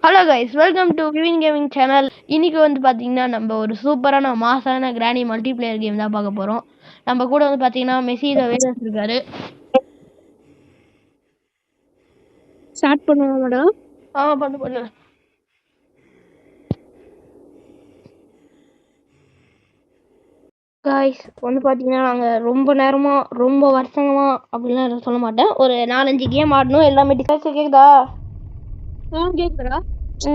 Hello guys, welcome to Vivin gaming channel. இன்னைக்கு வந்து பார்த்தீங்கன்னா நம்ம ஒரு சூப்பரான மாசான கிராணி மல்டிபிளேயர் கேம் தான் பார்க்க போகிறோம். நம்ம கூட வந்து பார்த்தீங்கன்னா மெஸ்ஸி வேலஸ் இருக்காரு. ஸ்டார்ட் பண்ணுவோம் மேடம். பண்ணு. கைஸ் வந்து பார்த்தீங்கன்னா நாங்கள் ரொம்ப நேரமாக ரொம்ப வருஷமா அப்படிலாம் சொல்ல மாட்டேன், ஒரு 4-5 கேம் ஆடணும். எல்லாமே டிஸ்கஸ் கேட்குதா? கேக்குறா?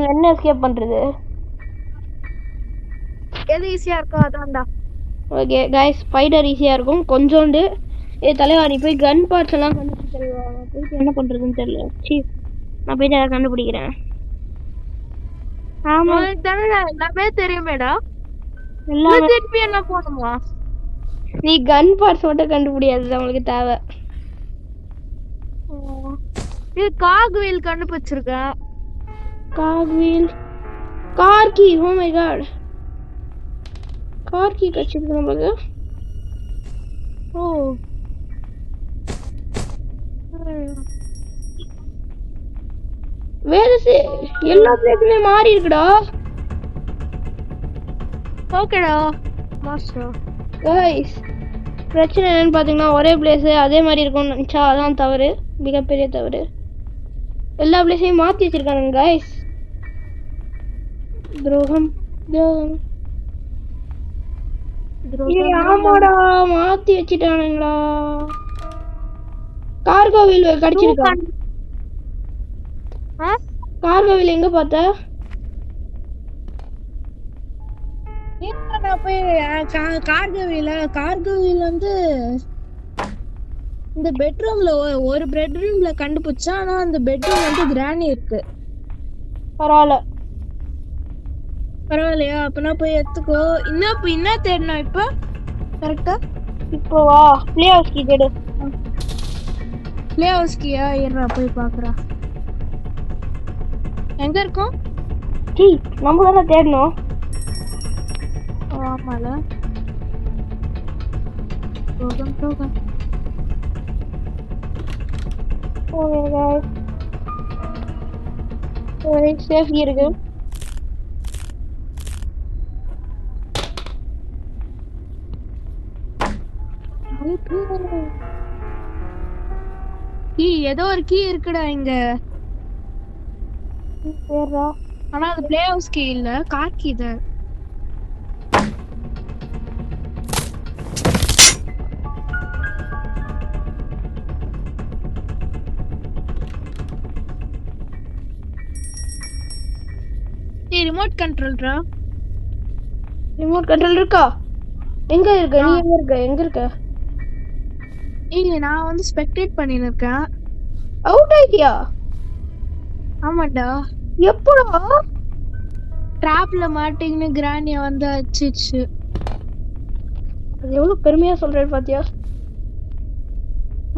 என்ன எஸ்கேப் பண்ணுறது? எது ஈஸியா இருக்கோ அதான்டா. ஓகே கைஸ், ஸ்பைடர் ஈஸியாக இருக்கும் கொஞ்சோண்டு. தலைவா நீ போய் கன் பார்ட்ஸ் எல்லாம் கண்டுபிடிச்சு தலைவா. போயிட்டு என்ன பண்ணுறதுன்னு தெரியல. நான் போயிட்டு அதை கண்டுபிடிக்கிறேன். ஆமா எல்லாமே தெரியுமேடா. எல்லாமே திருப்பி என்ன போகணுமா? நீ கன் பார்ட்ஸ் மட்டும் கண்டுபிடியாது, அவங்களுக்கு தேவை. இது காக்வீல் கண்டுபிடிச்சிருக்கேன். கார்வீல் கார்கி. ஓ மை காட், கார்கி கட்சிருக்கு நமக்கு. ஓ வேதசு எல்லா பிளேஸுமே மாறி இருக்குடா. ஓகேடா மாஸ்டர். கைஸ் பிரச்சனை என்னன்னு பார்த்தீங்கன்னா ஒரே பிளேஸு அதே மாதிரி இருக்கும்னு நினச்சா அதான் தவறு, மிகப்பெரிய தவறு. எல்லா பிளேஸையும் மாற்றி வச்சிருக்கானுங்க கைஸ். துரோகம் துரோகம். ஆமாடா, மாற்றி வச்சுட்டானுங்களா. கார்கோவில் கடிச்சிருக்கா? கார்கோவில் எங்க பார்த்த? நான் போய் கார்கோவில் வந்து இந்த பெட்ரூம்ல ஒரு பெட்ரூம்ல கண்டுபிடிச்சா. ஆனா அந்த பெட்ரூம் வந்து கிராணி இருக்கு. பரவாயில்லையா? அப்பனா போய் எடுத்துக்கோ. என்ன தேடணும் இப்ப கரெக்டா? இப்போ வா பிளே ஹவுஸ் கீ தேடு. பிளே ஹவுஸ் கீயா? இருடா போய் பாக்குறா. எங்க இருக்கும்? கீ நம்ம தானே தேடணும். ஆமால போகம். சேஃப் இருக்கு. ஏதோ ஒரு கீ இருக்குடா இங்க. ஆனா அது பிளே ஹவுஸ் கீ இல்ல, கார் கீ தான். ரிமோட் கண்ட்ரோல்ரா. ரிமோட் கண்ட்ரோல் இருக்கா? எங்க இருக்க நீ? எங்க இருக்க? இல்ல நான் வந்து ஸ்பெக்டேட் பண்ணிட்டு இருக்கேன். அவுட் ஆயிட்டியா? ஆமாடா. எப்படா? ட்ராப்ல மாட்டிங்கன்னு கிரானிய வந்து அடிச்சிச்சு. அது எவ்வளவு பெருமையா சொல்றேன் பாத்தியா?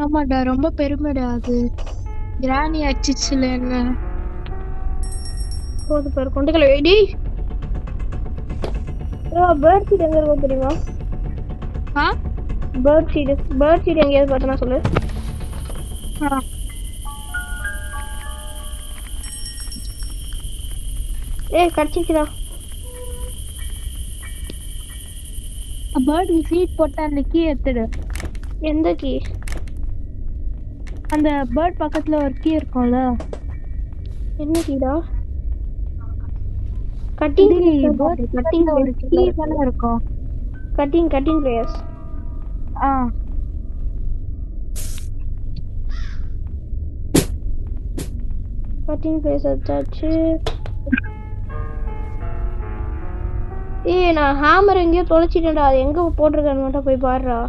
ஆமாடா, ரொம்ப பெருமைடா அது. கிரானி அடிச்சிச்சுல என்ன. போது பேர் கொண்டுக்கல. ஏடி பேர்ட் சீட் எங்க இருக்கும் தெரியுமா? பேர்ட் சீட் எங்கேயாவது பார்த்தனா சொல்லு. கடிச்சிச்சுடா. பேர்ட் சீட் போட்ட அந்த கீ எடுத்துடு. எந்த கீ? அந்த பேர்ட் பக்கத்துல ஒரு கீ இருக்கும்ல. என்ன கீடா? கட்டிங் ஒரு கீ தான இருக்கும். Cutting players. கட்டிங் பிளேயர்ஸ் எடுத்தாச்சு. நான் ஹேமர் எங்கேயோ தொலைச்சிட்டேன்டா. அது எங்க போட்டிருக்கான்னு மட்டும் போய் பாருடா.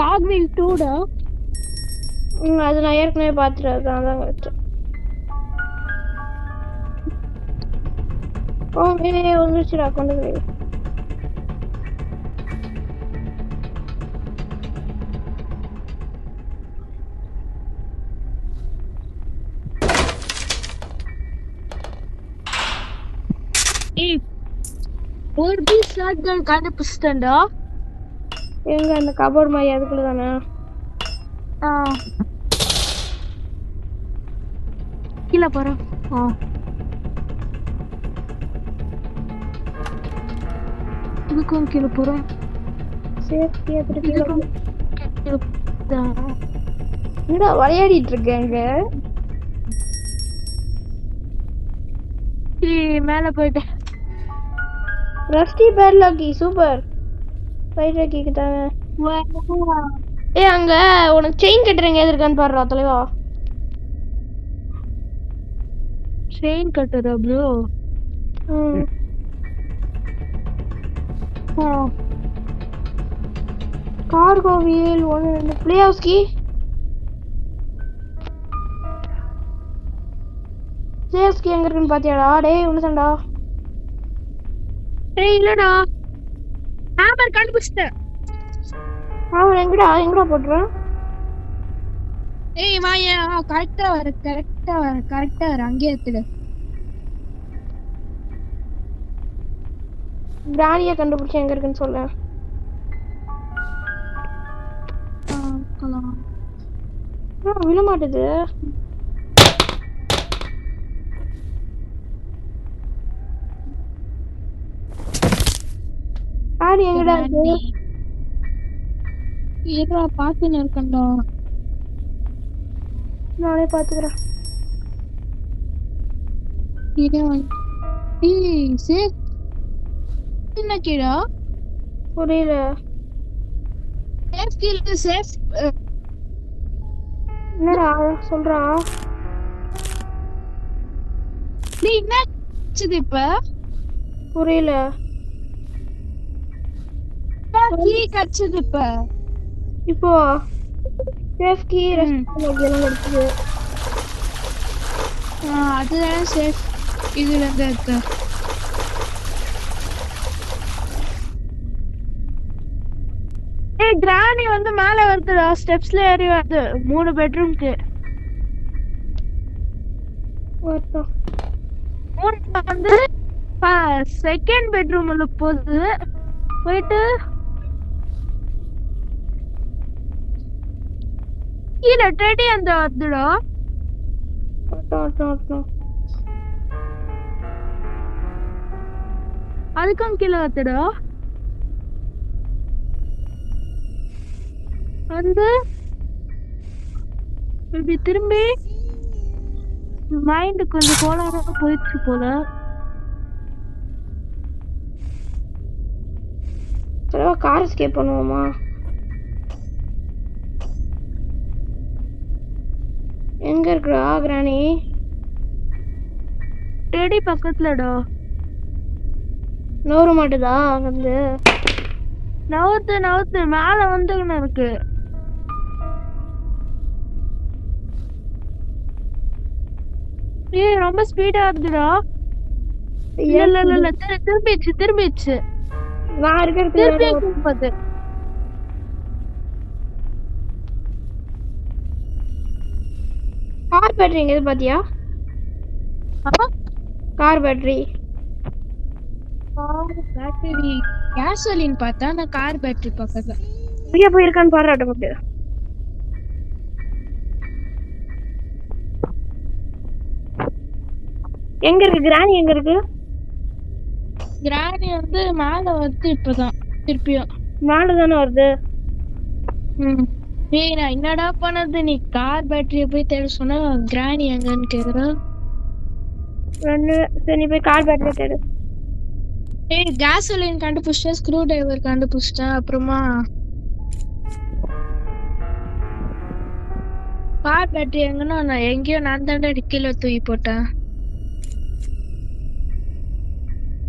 காக்வீல் 2டா. அது நான் ஏற்கனவே பார்த்துட்டு அதான் கரெக்ட். வந்துருச்சுடா, கொண்டு போய். ஒரு பீஸ் ஷாட்கன் கண்டுபிடிச்சிட்டேன்டா. எங்க அந்த கபோர்ட் மாதிரி அதுக்குள்ள தானே? கீழே போறோம். இதுக்கும் கீழே போறோம். சேஃப்டி எடுத்துட்டு கீழே இதுக்கும் என்னடா விளையாடிட்டு இருக்கேங்க. மேல போயிட்டேன். ரஸ்டி பேட்லாக்கி சூப்பர். ஸ்பைடர் கீக்கு தாங்க. அங்க உனக்கு செயின் கட்டுறங்க எது இருக்கான்னு பாடுறா தலைவா. செயின் கட்டுறா bro? Cargo wheel 1 2 play house key. Safe key எங்க இருக்குன்னு பாத்தியாடா? டேய் உனசண்டா. டேய் இல்லடா. ஹேமர் கண்டுபிடிச்சிட்டேன். அவன் எங்கடா போடுறான்? ஏய் வாயா, கரெக்டா வர அங்கே எடுத்துடு. கிரானிய கண்டுபிடிச்சு எங்க இருக்குன்னு சொல்ல. விழ மாட்டேது. ஆடி எங்கடா இருக்கு? ஏதா பாத்துன்னு இருக்கேன்டா. நானே பாத்துக்கிறேன். சேஃப் என்ன கீழா? புரியல. சேஃப் கீழ சேஃப். என்னடா சொல்றான்? நீ என்ன ஆச்சுது இப்ப? புரியல. கீ கட்சது இப்ப. இப்போ சேஃப் கீ ரெஸ்ட் எல்லாம் எடுத்துது. அதுதான் சேஃப். இதுல இருந்து எடுத்து. ஏய் கிரானி வந்து மேல வருதுடா. ஸ்டெப்ஸ்ல ஏறி வருது 3 பெட்ரூம்க்கு. வரட்டும். 3 வந்து செகண்ட் பெட்ரூம்ல போகுது. போயிட்டு கீழே டெடி அந்த வருதுடா. வரட்டும். அதுக்கும் கீழே வருதுடா. வந்து இப்படி திரும்பி மைண்ட் கொஞ்சம் கோளாறா போயிடுச்சு போல. சரிவா கார் எஸ்கேப் பண்ணுவோமா? எங்க இருக்குடா கிரானி? டெடி பக்கத்துலடா. நவர மாட்டுதா வந்து? நவுத்து மேல வந்துன்னு இருக்கு. ஏய் ரொம்ப ஸ்பீடா வருதுடா. இல்ல திரும்பிச்சு. நான் இருக்கிறது கார் பேட்டரி எங்க பாத்தியா? கார் பேட்டரி கேசோலின் பார்த்தா நான் கார் பேட்டரி பக்கத்துல எங்க போயிருக்கான்னு பாராட்ட போட்டு. எங்க இருக்கு கிரானி? எங்க இருக்கு கிரானி? வந்து மேல வருது இப்பதான். திருப்பியும் மேல தானே வருது. ஏய் நான் என்னடா பண்ணது? நீ கார் பேட்டரிய போய் தேட சொன்னா கிரானி எங்கன்னு கேக்குற. சரி நீ போய் கார் பேட்டரி தேடு. ஏய் கேசோலின் கண்டுபிடிச்சிட்டேன், ஸ்க்ரூ டிரைவர் கண்டுபிடிச்சிட்டேன். அப்புறமா கார் பேட்டரி எங்கன்னா நான் எங்கேயோ நான் தாண்டா கீழே தூக்கி போட்டேன்.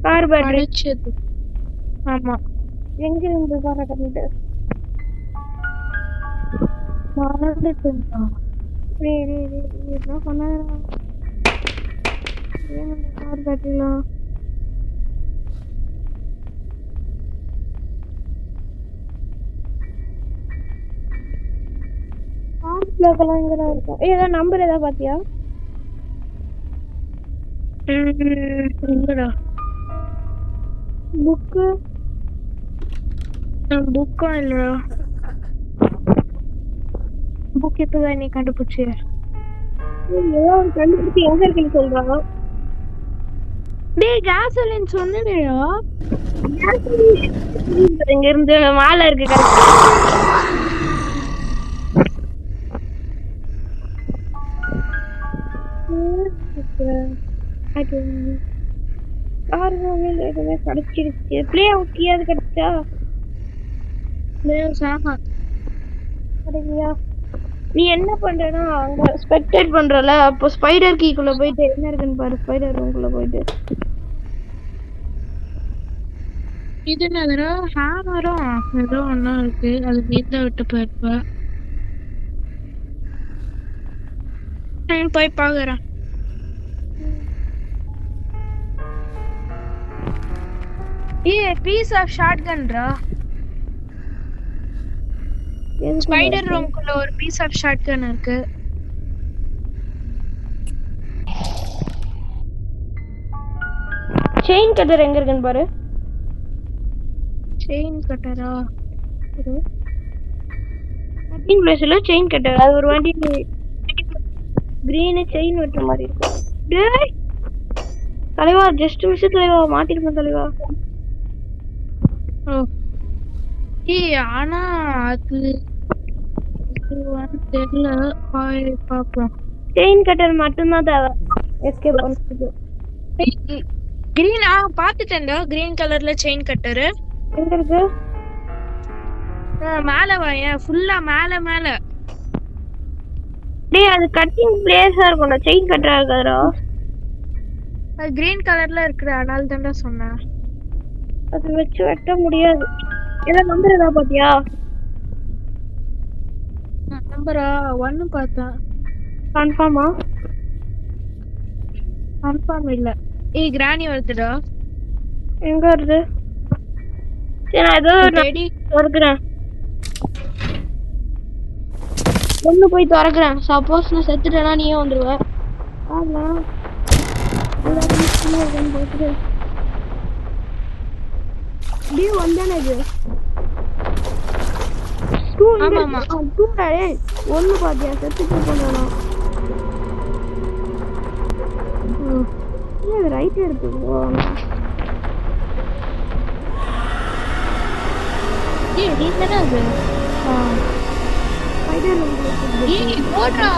கார் பேட்டரி ஆமா எங்க இருந்து பாராட்ட போட்டு கார் பேட்டரிலாம் ஏதாவது நம்பர் ஏதாவது பாத்தியா? புக்கா இல்லடா. புக் எப்பதான் நீ கண்டுபிடிச்சு? ஏதாவது கண்டுபிடிச்சு எங்க இருக்குன்னு சொல்றாங்க. டேய் கேசலின் சொன்னேடா. இங்க இருந்து மாலை இருக்கு. கிடைச்சிருச்சு. பிளே அவுட்டியாவது கிடைச்சா கிடைக்கலையா? நீ என்ன பண்றனா அங்க ஸ்பெக்டேட் பண்றல, அப்போ ஸ்பைடர் கீக்குள்ள போயிட்டு என்ன இருக்குன்னு பாரு. ஸ்பைடர் ரூம்குள்ள போயிட்டு இது என்னதுடா? ஹேமரும் ஏதோ ஒண்ணா இருக்கு. அது வீட்ல விட்டு போயிருப்ப. போய் பாக்குறேன். Piece of ஷாட்கன்ரா. ஸ்பைடர் ரூம்குள்ள ஒரு பீஸ் ஆஃப் ஷாட்கன் இருக்கு. செயின் கட்டர் எங்க இருக்குன்னு பாரு. செயின் கட்டரா? கட்டிங் பிளேஸ்ல செயின் கட்டர். அது ஒரு வண்டி கிரீன் செயின் வெட்டுற மாதிரி இருக்கு. டேய் தலைவா, ஜஸ்ட் மிஸ் தலைவா, மாட்டிருப்பேன் தலைவா. ஆனா அது தெரியல. பாப்போம். செயின் கட்டர் மட்டும்தான் தேவை எஸ்கேப் பண்றதுக்கு. கிரீன் பாத்துட்டேன்டா. கிரீன் கலர்ல செயின் கட்டரு எங்க இருக்கு? மேல வாயேன். ஃபுல்லா மேல மேல. டேய் அது கட்டிங் பிளேஸா இருக்கும்டா, செயின் கட்டரா இருக்காதுடா. அது கிரீன் கலர்ல இருக்குடா, அதனால தான்டா சொன்னேன். அது வச்சு வெட்ட முடியாது. ஏதாவது நம்பர் ஏதாவது பாத்தியா? நம்பரா 1 பார்த்தேன். கன்ஃபார்மா? கன்ஃபார்ம் இல்ல. கிரானி வருதுடா. எங்க வருது? சரி நான் ஏதோ திறக்கிறேன். ஒண்ணு போய் திறக்கிறேன். சப்போஸ் நான் செத்துட்டேன்னா நீயே வந்துருவ. ஆமா வந்தானே இது. ஒண்ணு பாத்தியா? செத்துட்டு போனா ரைட் எடுத்து போவாங்க. போடுறா.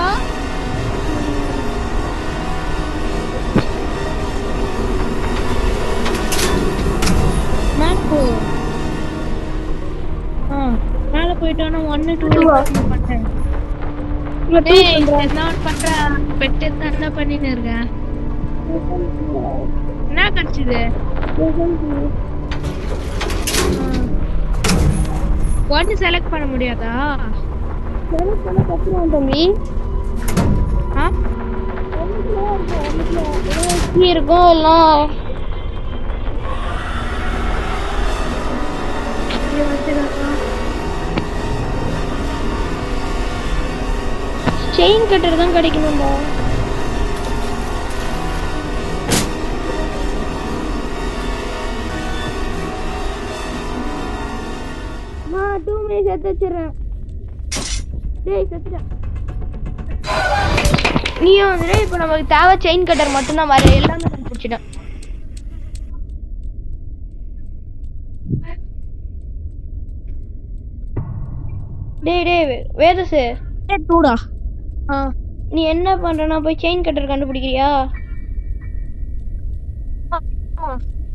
மேல போயிட்டோன்னா 1 2 பண்றேன். என்ன பண்ணின்னு இருக்கேன்? என்ன கிடைச்சது? 1 செலக்ட் பண்ண முடியாதா? செலக்ட் பண்ண கத்துறோம் தம்பி. இருக்கும் எல்லாம் செயின் கட்டர் தான் கிடைக்கணும்டா. நான் 2 மினிட்ஸ் சேர்த்து வச்சிடறேன். டேய் செத்துடா. நீயும் வந்துடு. இப்போ நமக்கு தேவை செயின் கட்டர் மட்டும்தான். வர எல்லாமே கண்டுபிடிச்சிட்டேன். டேய் டேய் வேதசு டூடா. நீ என்ன பண்றனா போய் செயின் கட்டர் கண்டுபிடிக்கிறியா?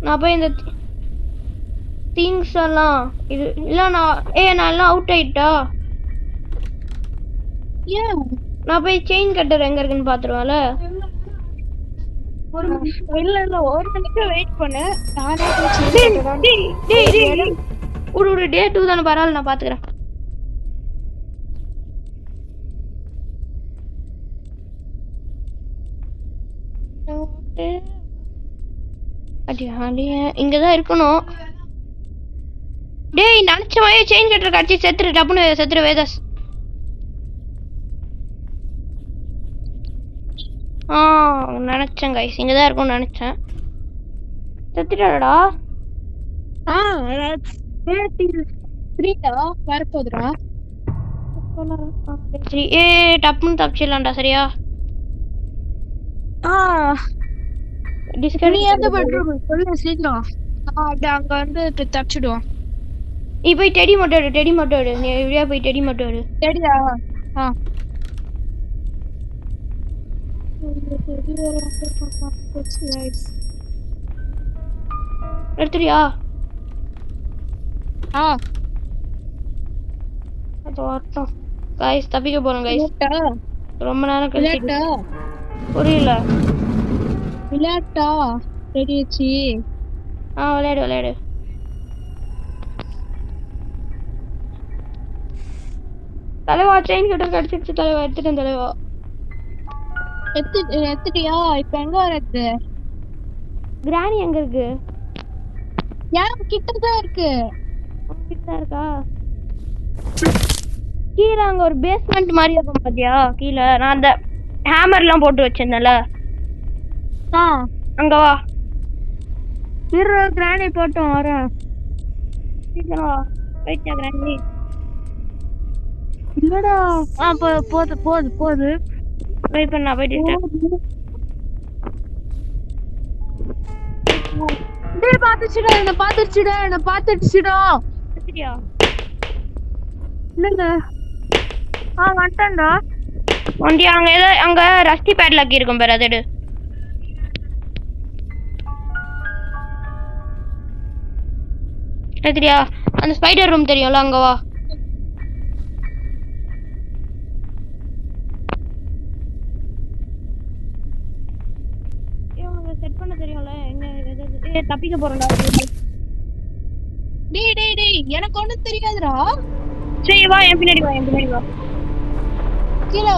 நான் போய் இந்த திங்ஸ் எல்லாம் இது இல்ல நான் எல்லாம் அவுட் ஆயிட்டா. நான் போய் செயின் கட்டர் எங்க இருக்குன்னு பாத்துருவேன்ல. ஒரு நிமிஷம் வெயிட் பண்ணு. ஒரு டே 2 தானே, பரவாயில்ல நான் பாத்துக்கிறேன். இங்கதான் இருக்கணும். டேய் நினைச்ச மாதிரி செயின் கட்டர் கடிச்சு செத்துரு. டப்புன்னு செத்துரு வேதாஸ். நினைச்சேன் கைஸ் இங்கதான் இருக்கும்னு நினைச்சேன். செத்துட்டாடா. வரப்போதுடா. டப்புன்னு தப்பிச்சிடலாம்டா. சரியா டிஸ்கஸ் நீ எந்த பெட்ரூம் சொல்லு சீக்கிரம். அப்படியே அங்க வந்து தப்பிச்சிடுவோம். நீ போய் டெடி மட்டும் எடு, டெடி மட்டும் எடு. நீ எப்படியா போய் டெடி மட்டும் எடு. சரியா? எடுத்துறியா? ஆ அது வரட்டும். கைஸ் தப்பிக்க போறோம் கைஸ். ரொம்ப நேரம் கழிச்சு. புரியல. விளையாட்டா ரெடியாச்சு. விளையாடு விளையாடு. தலைவா செயின் கிட்ட கடிச்சிருச்சு தலைவா. எடுத்துட்டேன் தலைவா. எடுத்துட்டியா? இப்ப எங்க வரது? கிராணி எங்க இருக்கு? ஏன் கிட்டதான் இருக்கு. கிட்ட இருக்கா? கீழே அங்க ஒரு பேஸ்மெண்ட் மாதிரி இருக்கும் பாத்தியா? கீழே நான் அந்த ஹேமர்லாம் போட்டு வச்சிருந்தேன்ல, அங்க வா. கிராணி போட்டோம் வரேன். சீக்கிரம் வா. போயிட்டா கிராணி? இல்லடா. போது போது போது. வெயிட் பண்ணா போயிட்டு பாத்துச்சுடா. என்ன பாத்துச்சுடா. என்ன பாத்துச்சுடா. சரியா? இல்லங்க. வந்துட்டேன்டா. வண்டி அங்க ஏதோ அங்க ரஸ்டி பேட்லாக் இருக்கும் பாரு, அது எடு. சரியா? அந்த ஸ்பைடர் ரூம் தெரியும்ல, அங்க வா. செட் பண்ண தெரியும்ல எங்க தப்பிக்க போறோம்டா. டேய் எனக்கு ஒண்ணும் தெரியாதுடா. சரி வா, என் பின்னாடி வா, என் பின்னாடி வா. கீழே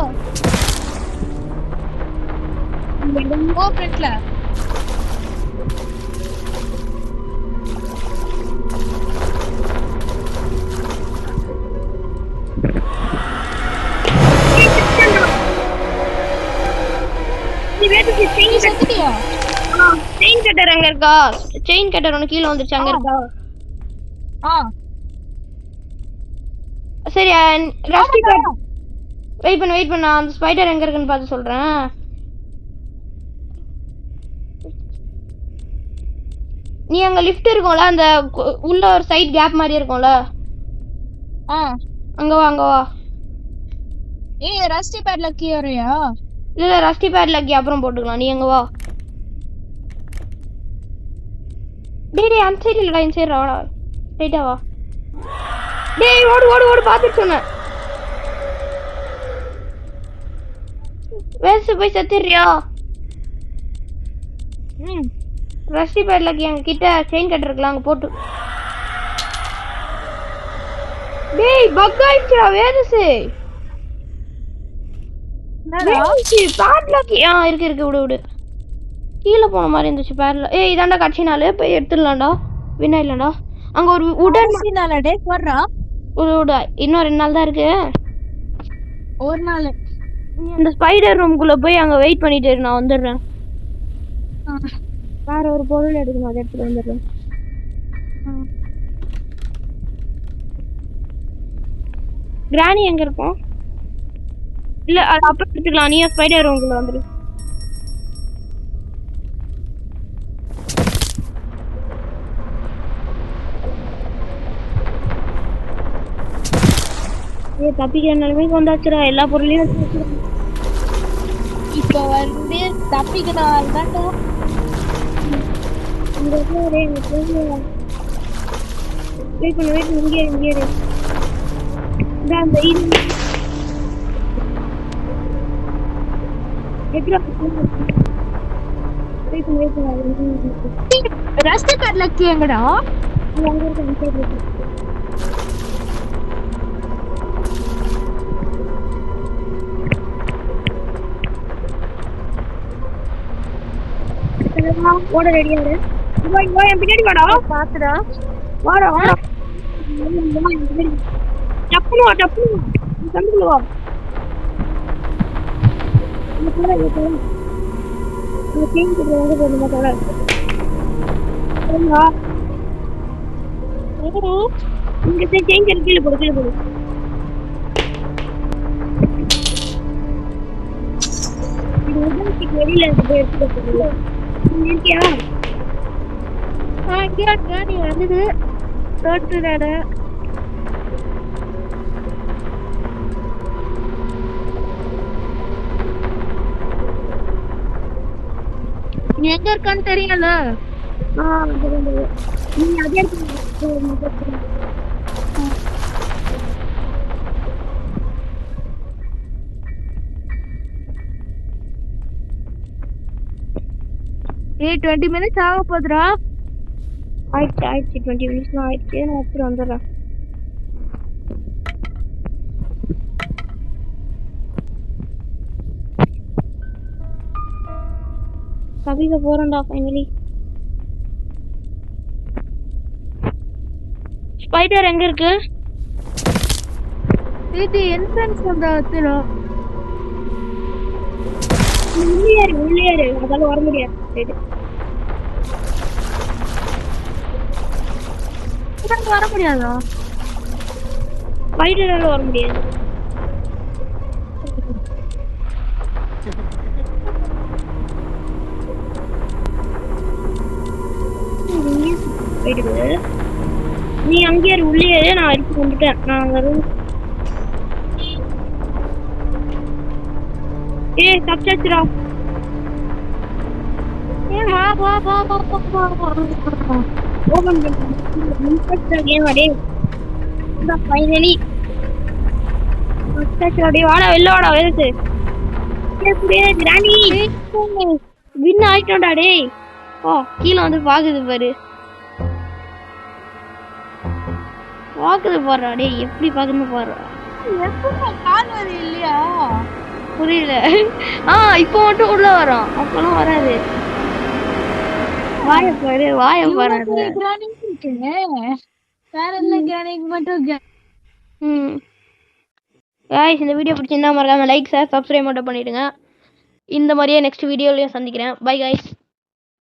ஓ ஃப்ரண்ட்ல. செயின் கட்டர் அங்க இருக்கா? செயின் கட்டர் ஒன்னு கீழே வந்துருச்சு, அங்க இருக்கா? சரி ரஸ்டி பேட். வெயிட் பண்ண அந்த ஸ்பைடர் எங்க இருக்குன்னு பார்த்து சொல்றேன். நீ அங்க லிஃப்ட் இருக்கும்ல, அந்த உள்ள ஒரு சைடு கேப் மாதிரி இருக்கும்ல, அங்க வா. ஏய் ரஸ்டி பேட்ல கீ வரையா? இல்ல ரஸ்டி பேட்ல கீ அப்புறம் போட்டுக்கலாம். நீ அங்க வா. டேய் அந்த சைடு இல்லடா, இந்த சைடு வாடா. ரைட்டா வா. டேய் ஓடு பாத்துட்டு சொன்னேன். வேஸ்ட் போய் செத்துறியா? ரஸ்டி பேட்ல கீ அங்க கிட்ட செயின் கட்டர் இருக்கலாம், அங்க போட்டு. டேய் பக் ஆயிடுச்சுடா வேதசே. பேட்லாக் இருக்கு விடு. கீழே போன மாதிரி இருந்துச்சு பேட்ல. இதாண்டா கட்சி நாள் போய் எடுத்துடலாம்டா. வினா இல்லடா அங்க ஒரு உடன் நாளடே போறா. இன்னும் 2 நாள் தான் இருக்கு. ஒரு நாள் அந்த ஸ்பைடர் ரூம்குள்ள போய் அங்க வெயிட் பண்ணிட்டு இரு, நான் வந்துடுறேன். வேற ஒரு பொருள் எடுக்கணும், அதை எடுத்துட்டு வந்துடுறேன். கிராணி எங்க இருக்கும்? இல்ல அது அப்புறம் எடுத்துக்கலாம். நீ ஸ்பைடர் ரூம்குள்ள வந்துரு. தப்பிக்கிற நிலைமைக்கு வந்தாச்சுடா. எல்லா பொருளையும் இப்ப வந்து தப்பிக்கணும் தான்டா. வெயிட் பண்ணு இங்கே அந்த ரஸ்டி பேட்ல கீ எங்கடா? ஓட ரெடியா இரு. என் பின்னாடி வாடா. பாத்துடா. வாடா டப்புனு வா தம்பிக்குள்ள வா. இங்க செயின் கீழே போடு. வெளியில இருந்து எடுத்துட்டு இருக்கியா? இங்கே கிராணி வந்தது தோற்றுறாரு. நீ எங்க இருக்கான்னு தெரியல. நீ அதே இடத்துல 20 minutes ஆக போகுதுடா. ஆயிடுச்சு 20 minutes ஆயிடுச்சு. நான் எடுத்துட்டு வந்துடுறேன். கவிதை போறேன்டா ஃபைனலி. ஸ்பைடர் எங்க இருக்கு? இது என்ட்ரன்ஸ் வந்தா வச்சிரும். உள்ளேயாரு அதால வர முடியாது. வர முடியாதா? ஸ்பைடரால வர முடியாது. நீ அங்கே உள்ளே நான் அடிச்சு வந்துட்டேன். நான் அங்க தப்பிச்சாச்சுடா. வா வா வா வா வா வா. ஓபன் பண்ணி ஃபைனலி வாடா வெளில வாடா வேறு கிராணி வின் ஆயிட்டோம்டா. டேய் கீழே வந்து பாக்குது பாரு. பாக்குது பாருடா. டேய் எப்படி பாக்குதுன்னு பாருடா. இல்லையா புரியல. இப்ப மட்டும் உள்ள வரும், அப்பெல்லாம் வராது. வாய பாரு வாய பாரு. வேற என்ன கிரானிக் மட்டும். गाइस இந்த வீடியோ பிடிச்சிருந்தா மறக்காம லைக் ஷேர் சப்ஸ்கிரைப் மட்டும் பண்ணிடுங்க. இந்த மாதிரியே நெக்ஸ்ட் வீடியோலயும் சந்திக்கிறேன். By guys.